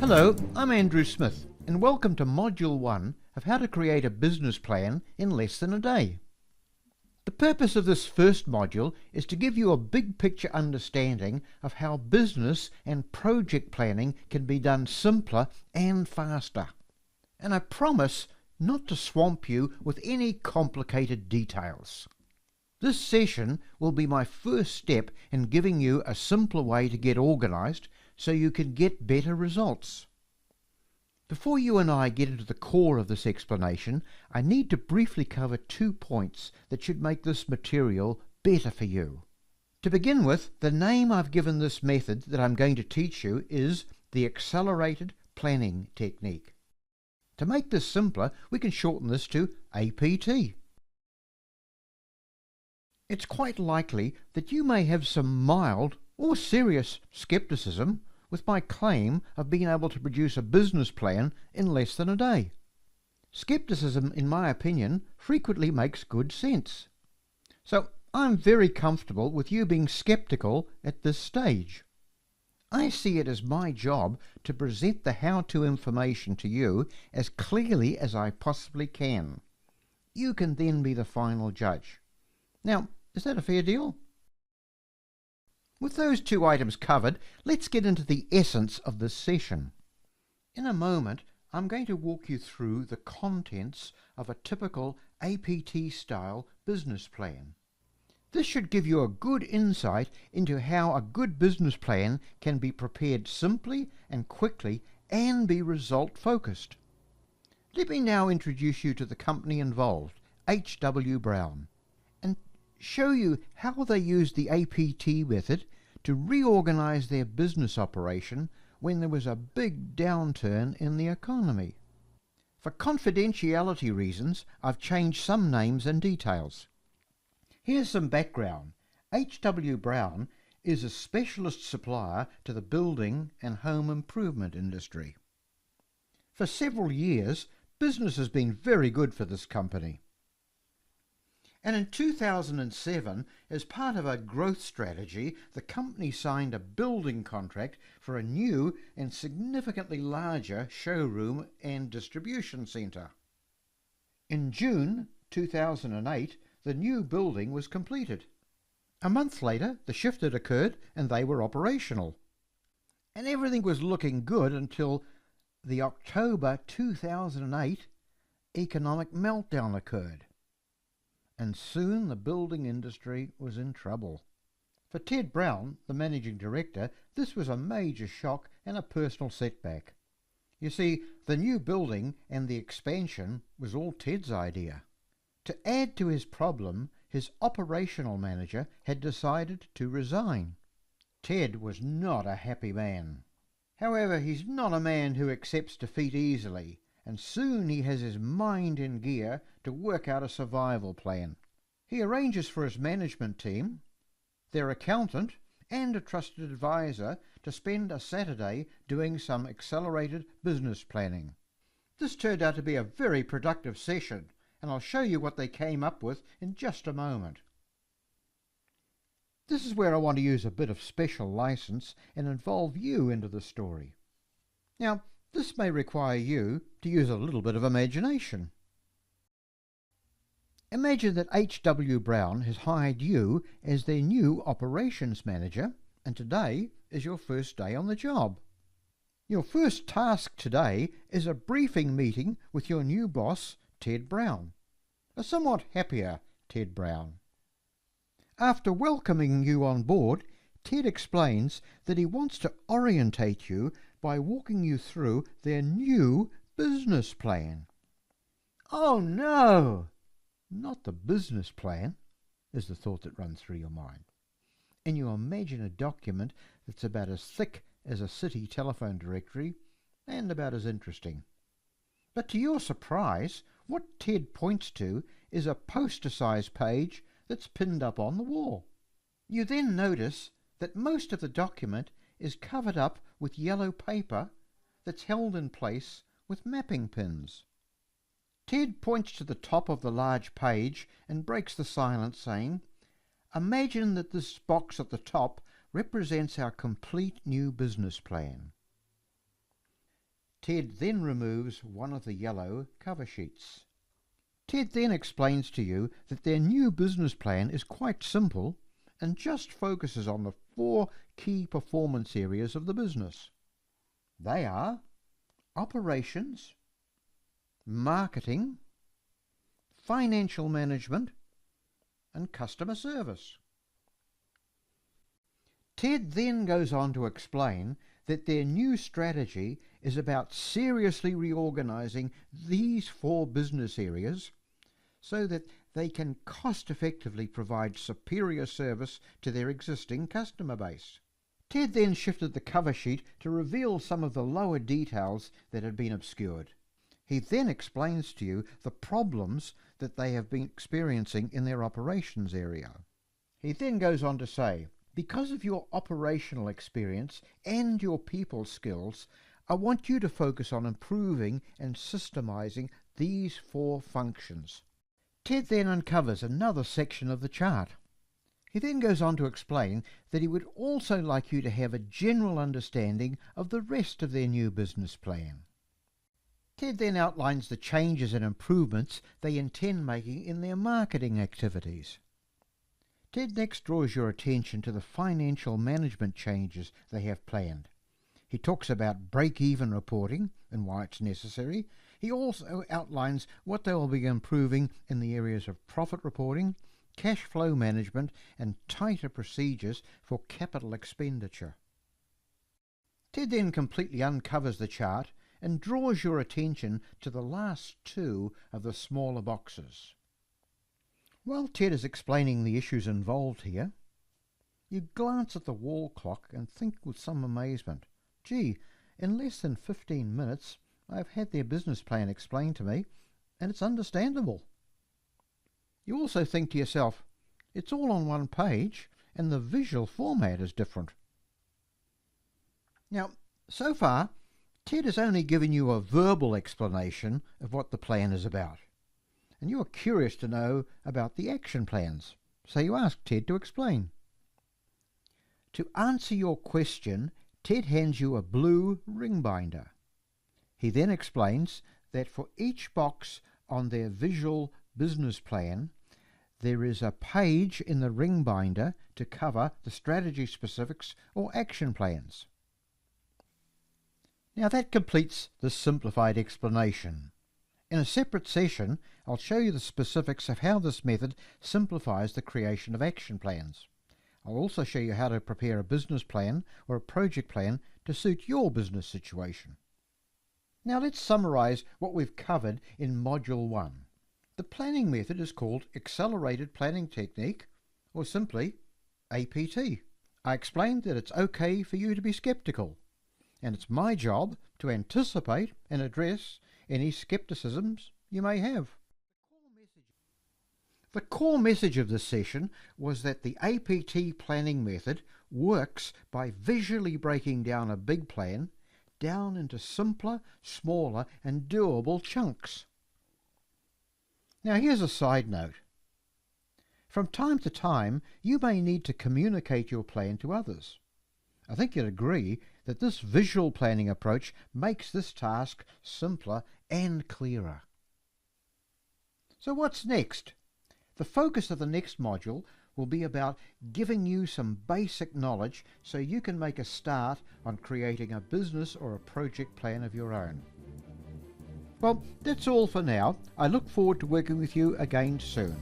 Hello, I'm Andrew Smith, and welcome to Module 1 of How to Create a Business Plan in Less Than a Day. The purpose of this first module is to give you a big picture understanding of how business and project planning can be done simpler and faster. And I promise not to swamp you with any complicated details. This session will be my first step in giving you a simpler way to get organized so you can get better results. Before you and I get into the core of this explanation, I need to briefly cover 2 points that should make this material better for you. To begin with, the name I've given this method that I'm going to teach you is the Accelerated Planning Technique. To make this simpler, we can shorten this to APT. It's quite likely that you may have some mild or serious skepticism with my claim of being able to produce a business plan in less than a day. Skepticism, in my opinion, frequently makes good sense. So I'm very comfortable with you being skeptical at this stage. I see it as my job to present the how-to information to you as clearly as I possibly can. You can then be the final judge. Now, is that a fair deal? With those 2 items covered, let's get into the essence of this session. In a moment, I'm going to walk you through the contents of a typical APT-style business plan. This should give you a good insight into how a good business plan can be prepared simply and quickly and be result-focused. Let me now introduce you to the company involved, H.W. Brown, and show you how they used the APT method to reorganize their business operation when there was a big downturn in the economy. For confidentiality reasons, I've changed some names and details. Here's some background. H.W. Brown is a specialist supplier to the building and home improvement industry. For several years, business has been very good for this company. And in 2007, as part of a growth strategy, the company signed a building contract for a new and significantly larger showroom and distribution centre. In June 2008, the new building was completed. A month later, the shift had occurred and they were operational. And everything was looking good until the October 2008 economic meltdown occurred. And soon the building industry was in trouble. For Ted Brown, the managing director, this was a major shock and a personal setback. You see, the new building and the expansion was all Ted's idea. To add to his problem, his operational manager had decided to resign. Ted was not a happy man. However, he's not a man who accepts defeat easily, and soon he has his mind in gear to work out a survival plan. He arranges for his management team, their accountant, and a trusted advisor to spend a Saturday doing some accelerated business planning. This turned out to be a very productive session, and I'll show you what they came up with in just a moment. This is where I want to use a bit of special license and involve you into the story. Now, this may require you to use a little bit of imagination. Imagine that H.W. Brown has hired you as their new operations manager, and today is your first day on the job. Your first task today is a briefing meeting with your new boss, Ted Brown, a somewhat happier Ted Brown. After welcoming you on board, Ted explains that he wants to orientate you by walking you through their new business plan. Oh no! Not the business plan, is the thought that runs through your mind. And you imagine a document that's about as thick as a city telephone directory and about as interesting. But to your surprise, what Ted points to is a poster-sized page that's pinned up on the wall. You then notice that most of the document is covered up with yellow paper that's held in place with mapping pins. Ted points to the top of the large page and breaks the silence, saying, "Imagine that this box at the top represents our complete new business plan. Ted then removes one of the yellow cover sheets. Ted then explains to you that their new business plan is quite simple and just focuses on the 4 key performance areas of the business. They are operations, marketing, financial management, and customer service. Ted then goes on to explain that their new strategy is about seriously reorganizing these 4 business areas so that they can cost-effectively provide superior service to their existing customer base. Ted then shifted the cover sheet to reveal some of the lower details that had been obscured. He then explains to you the problems that they have been experiencing in their operations area. He then goes on to say, because of your operational experience and your people skills, I want you to focus on improving and systemizing these 4 functions. Ted then uncovers another section of the chart. He then goes on to explain that he would also like you to have a general understanding of the rest of their new business plan. Ted then outlines the changes and improvements they intend making in their marketing activities. Ted next draws your attention to the financial management changes they have planned. He talks about break-even reporting and why it's necessary. He also outlines what they will be improving in the areas of profit reporting, cash flow management, and tighter procedures for capital expenditure. Ted then completely uncovers the chart and draws your attention to the last 2 of the smaller boxes. While Ted is explaining the issues involved here, you glance at the wall clock and think with some amazement, gee, in less than 15 minutes I've had their business plan explained to me, and it's understandable. You also think to yourself, it's all on one page and the visual format is different. Now, so far, Ted has only given you a verbal explanation of what the plan is about, and you are curious to know about the action plans, so you ask Ted to explain. To answer your question, Ted hands you a blue ring binder. He then explains that for each box on their visual business plan, there is a page in the ring binder to cover the strategy specifics or action plans. Now that completes the simplified explanation. In a separate session, I'll show you the specifics of how this method simplifies the creation of action plans. I'll also show you how to prepare a business plan or a project plan to suit your business situation. Now let's summarize what we've covered in Module 1. The planning method is called Accelerated Planning Technique, or simply APT. I explained that it's okay for you to be skeptical, and it's my job to anticipate and address any skepticisms you may have. The core message of this session was that the APT planning method works by visually breaking down a big plan down into simpler, smaller, and doable chunks. Now here's a side note. From time to time, you may need to communicate your plan to others. I think you'd agree that this visual planning approach makes this task simpler and clearer. So what's next? The focus of the next module will be about giving you some basic knowledge so you can make a start on creating a business or a project plan of your own. Well, that's all for now. I look forward to working with you again soon.